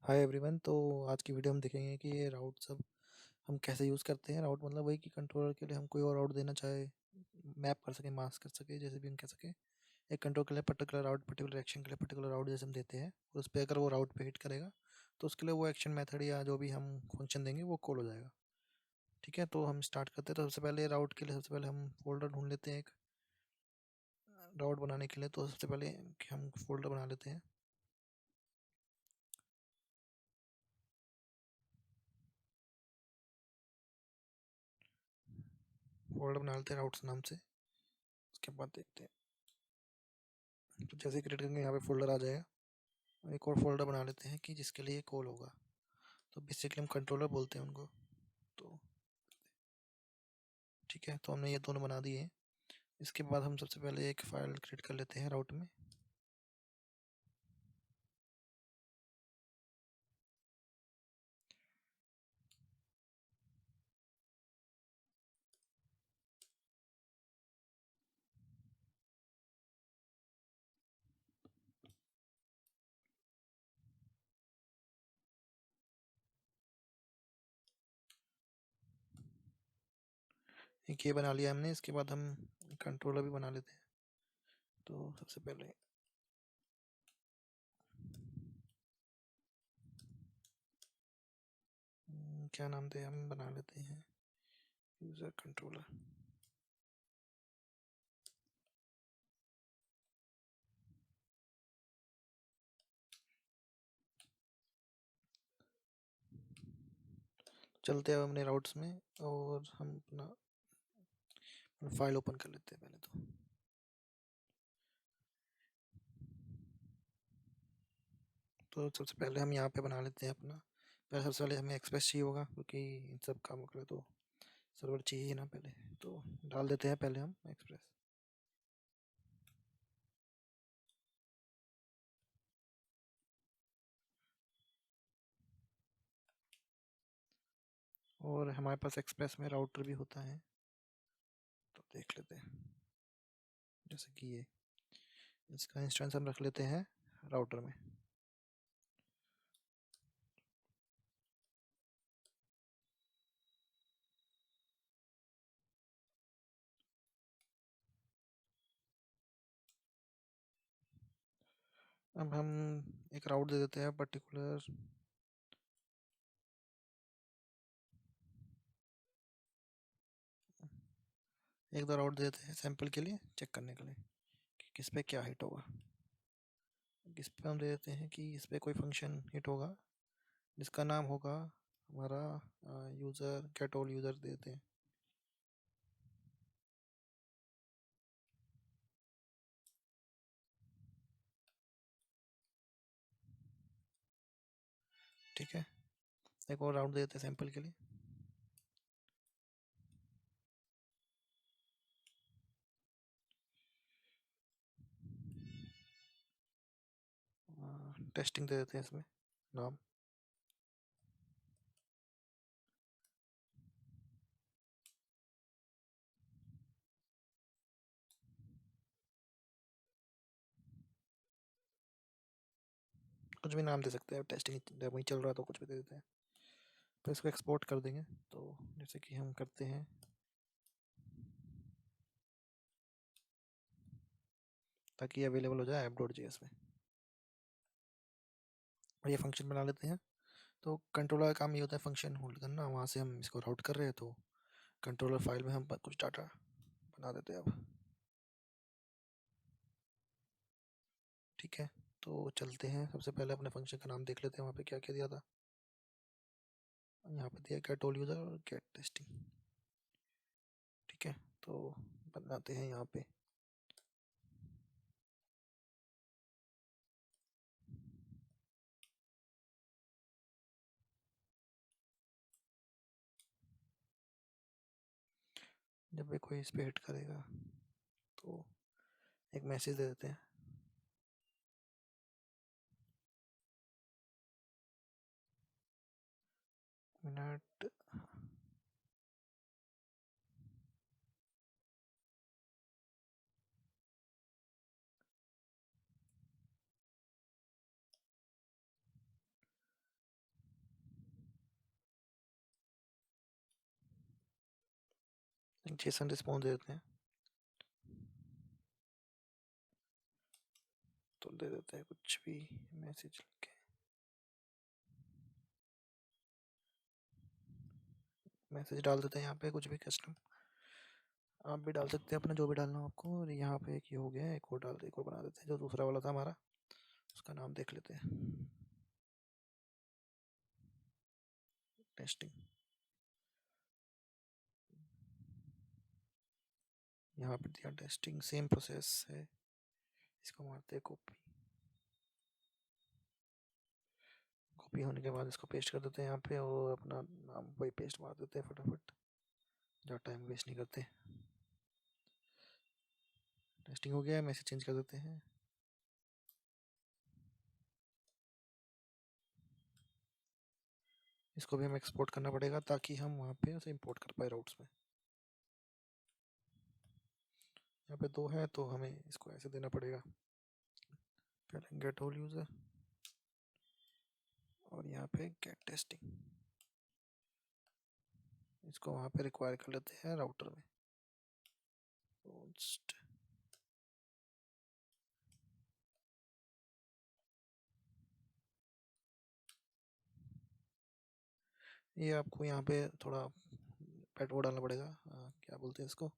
Hi everyone. तो आज की वीडियो हम देखेंगे कि ये राउट सब हम कैसे यूज़ करते हैं। राउट मतलब वही कि कंट्रोलर के लिए हम कोई और राउट देना चाहे, मैप कर सके, मास्क कर सके, जैसे भी हम कह सके। एक कंट्रोल के लिए पर्टिकुलर राउट, पर्टिकुलर एक्शन के लिए पर्टिकुलर राउट जैसे हम देते हैं, और उस पर अगर वो राउट पे हिट करेगा तो उसके लिए वो एक्शन मेथड या जो भी हम फंक्शन देंगे वो कॉल हो जाएगा। ठीक है, तो हम स्टार्ट करते हैं। तो सबसे पहले राउट के लिए सबसे पहले हम फोल्डर ढूंढ लेते हैं एक राउट बनाने के लिए। तो सबसे पहले हम फोल्डर बना लेते हैं। फोल्डर बना लेते हैं राउट्स नाम से। उसके बाद देखते हैं, तो जैसे क्रिएट करेंगे यहाँ पे फोल्डर आ जाएगा। एक और फोल्डर बना लेते हैं कि जिसके लिए कॉल होगा। तो बेसिकली हम कंट्रोलर बोलते हैं उनको। तो ठीक है, तो हमने ये दोनों बना दिए हैं। इसके बाद हम सबसे पहले एक फाइल क्रिएट कर लेते हैं राउट में। एक ये बना लिया हमने। इसके बाद हम कंट्रोलर भी बना लेते हैं। तो सबसे पहले क्या नाम दे, हम बना लेते हैं यूज़र कंट्रोलर। चलते हैं अब अपने राउट्स में, और हम अपना फाइल ओपन कर लेते हैं पहले। तो सबसे पहले हम यहाँ पे बना लेते हैं अपना। पहले सबसे पहले हमें एक्सप्रेस चाहिए होगा, क्योंकि इन सब कामों के लिए तो सर्वर चाहिए ही ना पहले। तो डाल देते हैं पहले हम एक्सप्रेस। और हमारे पास एक्सप्रेस में राउटर भी होता है, तो देख लेते हैं। जैसे कि ये इसका इंस्टेंस हम रख लेते हैं राउटर में। अब हम एक राउट दे देते हैं पर्टिकुलर। एक दो राउट दे देते हैं सैंपल के लिए, चेक करने के लिए कि किस पे क्या हिट होगा। इस पे हम दे देते हैं कि इस पे कोई फंक्शन हिट होगा जिसका नाम होगा हमारा यूज़र गेट ऑल यूज़र दे देते हैं। ठीक है, एक और राउट दे देते हैं सैंपल के लिए। टेस्टिंग दे देते हैं इसमें नाम। कुछ भी नाम दे सकते हैं, टेस्टिंग वही चल रहा है तो कुछ भी दे देते हैं। तो इसको एक्सपोर्ट कर देंगे। तो जैसे कि हम करते हैं, ताकि ये अवेलेबल हो जाए app.js में। और ये फंक्शन बना लेते हैं। तो कंट्रोलर का काम ये होता है फंक्शन होल्ड करना। वहाँ से हम इसको राउट कर रहे हैं, तो कंट्रोलर फाइल में हम कुछ डाटा बना देते हैं अब। ठीक है, तो चलते हैं। सबसे पहले अपने फंक्शन का नाम देख लेते हैं, वहाँ पे क्या क्या दिया था। यहाँ पे दिया गेट ऑल यूज़र और गेट टेस्टिंग। ठीक है, तो बनाते हैं यहाँ पे। जब भी कोई इस पे हिट करेगा तो एक मैसेज दे देते हैं। मिनट जेसन रिस्पॉन्स दे देते हैं, तो दे देते हैं कुछ भी मैसेज लिख के। मैसेज डाल देते हैं यहाँ पे कुछ भी कस्टम, आप भी डाल सकते हैं अपना जो भी डालना हो आपको। और यहाँ पे एक ये हो गया, एक और डाल दे, एक और बना देते हैं जो दूसरा वाला था हमारा, उसका नाम देख लेते हैं, टेस्टिंग। यहाँ पे दिया टेस्टिंग, सेम प्रोसेस है। इसको मारते हैं कॉपी, कॉपी होने के बाद इसको पेस्ट कर देते हैं यहाँ पे, और अपना नाम वही पेस्ट मार देते हैं फटाफट, ज़्यादा टाइम वेस्ट नहीं करते। टेस्टिंग हो गया है, मैसेज चेंज कर देते हैं। इसको भी हमें एक्सपोर्ट करना पड़ेगा ताकि हम वहाँ पे उसे इंपोर्ट कर पाए राउट्स में। यहाँ पे 2 है तो हमें इसको ऐसे देना पड़ेगा, पहले गेट होल यूज़र और यहाँ पे गेट टेस्टिंग। इसको वहाँ पे रिक्वायर कर लेते हैं राउटर में, पोस्ट। ये आपको यहाँ पे थोड़ा पैट वो डालना पड़ेगा, क्या बोलते हैं इसको,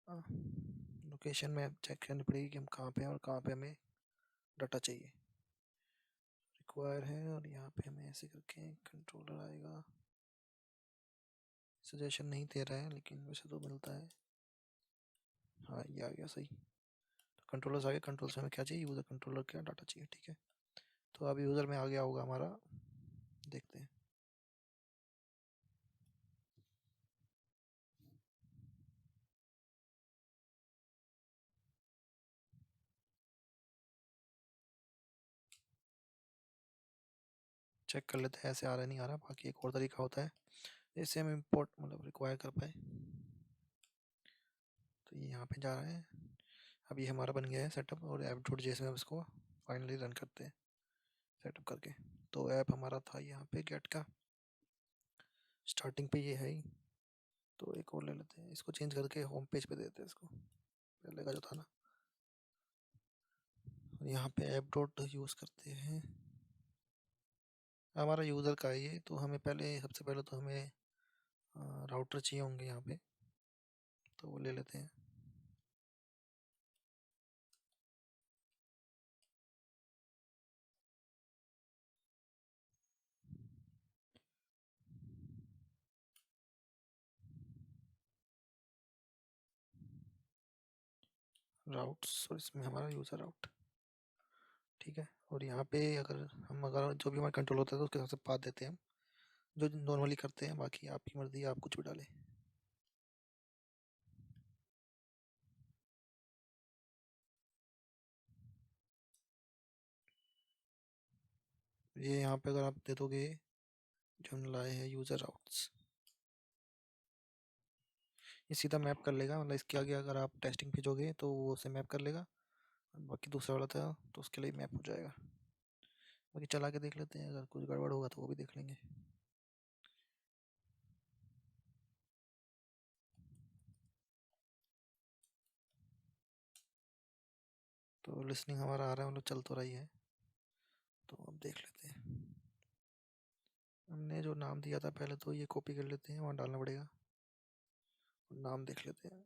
लोकेशन में चेक करनी पड़ेगी कि हम कहाँ पे हैं और कहाँ पे हमें डाटा चाहिए, रिक्वायर है। और यहाँ पे हमें ऐसे करके कंट्रोलर आएगा, सजेशन नहीं दे रहा है लेकिन वैसे तो मिलता है। हाँ ये आ गया सही, तो कंट्रोलर्स आ गए। कंट्रोल से हमें क्या चाहिए, यूज़र कंट्रोलर क्या डाटा चाहिए, ठीक है। तो अब यूज़र में आ गया होगा हमारा, देखते हैं। चेक कर लेते हैं ऐसे आ रहा नहीं आ रहा, बाकी एक और तरीका होता है जिससे हम इंपोर्ट मतलब रिक्वायर कर पाए। तो ये यहाँ पे जा रहा है, अब ये हमारा बन गया है सेटअप, और ऐप डॉट जेएस में अब इसको फाइनली रन करते हैं सेटअप करके। तो ऐप हमारा था यहाँ पे गेट का, स्टार्टिंग पे ये है ही। तो एक और ले लेते हैं, इसको चेंज करके होम पेज पे देते हैं इसको, पहले का जो था ना। और यहाँ पे ऐप डॉट यूज़ करते हैं, हमारा यूज़र का है ये, तो हमें पहले सबसे पहले तो हमें राउटर चाहिए होंगे यहाँ पे, तो वो ले लेते हैं। राउट्स, और इसमें हमारा यूज़र राउट, ठीक है। और यहाँ पे अगर जो भी हमारा कंट्रोल होता है तो उसके हिसाब से पाथ देते हैं हम, जो नॉर्मली करते हैं। बाकी आपकी मर्ज़ी, आप कुछ भी डालें। ये यहाँ पे अगर आप दे दोगे, जो हम लाए हैं यूज़र राउट्स, ये सीधा मैप कर लेगा, मतलब इसके आगे अगर आप टेस्टिंग भेजोगे तो वो उसे मैप कर लेगा। बाकी दूसरा वाला था तो उसके लिए मैप हो जाएगा। बाकी चला के देख लेते हैं, अगर कुछ गड़बड़ होगा तो वो भी देख लेंगे। तो लिसनिंग हमारा आ रहा है, मतलब चल तो रही है। तो अब देख लेते हैं, हमने जो नाम दिया था पहले तो ये कॉपी कर लेते हैं, वहाँ डालना पड़ेगा। नाम देख लेते हैं,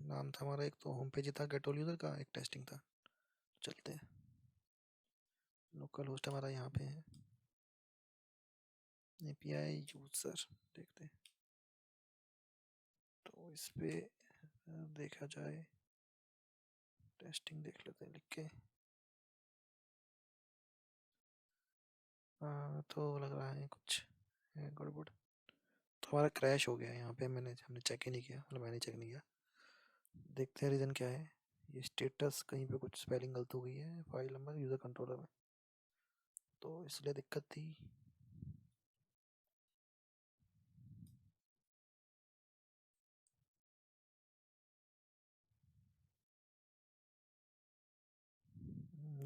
नाम था हमारा, एक तो होम पेज ही था गेट ऑल यूज़र का, एक टेस्टिंग था। चलते हैं, लोकल होस्ट हमारा यहाँ पे है, एपीआई यूज़र देखते हैं। तो इस पे देखा जाए, टेस्टिंग देख लेते हैं लिख के। तो लग रहा है कुछ है गड़बड़, तो हमारा क्रैश हो गया है यहाँ पे, हमने चेक ही नहीं किया, मतलब मैंने चेक नहीं किया। देखते हैं रीज़न क्या है। ये स्टेटस कहीं पे कुछ स्पेलिंग गलत हो गई है फाइल नंबर यूज़र कंट्रोलर में, तो इसलिए दिक्कत थी।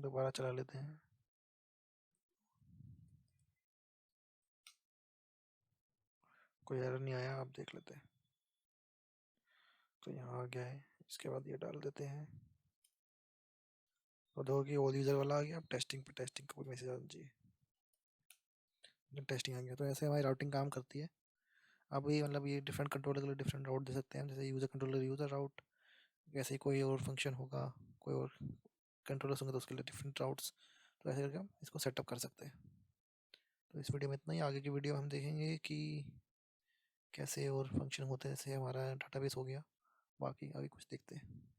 दोबारा चला लेते हैं, कोई एरर नहीं आया, आप देख लेते हैं। तो यहाँ आ गया है। इसके बाद ये डाल देते हैं और देखो कि ऑल यूज़र वाला आ गया। अब टेस्टिंग का कोई मैसेज आना चाहिए। टेस्टिंग आ गया। तो ऐसे हमारी राउटिंग काम करती है। अब ये मतलब ये डिफरेंट कंट्रोलर के लिए डिफरेंट राउट दे सकते हैं हम, जैसे यूज़र कंट्रोलर यूज़र राउट। वैसे ही कोई और फंक्शन होगा, कोई और कंट्रोलर्स होंगे तो उसके लिए डिफरेंट राउट्स। तो ऐसे करके हम इसको सेटअप कर सकते हैं। तो इस वीडियो में इतना ही। आगे की वीडियो में हम देखेंगे कि कैसे और फंक्शन होते हैं। जैसे हमारा डाटाबेस हो गया, बाकी आगे कुछ देखते हैं।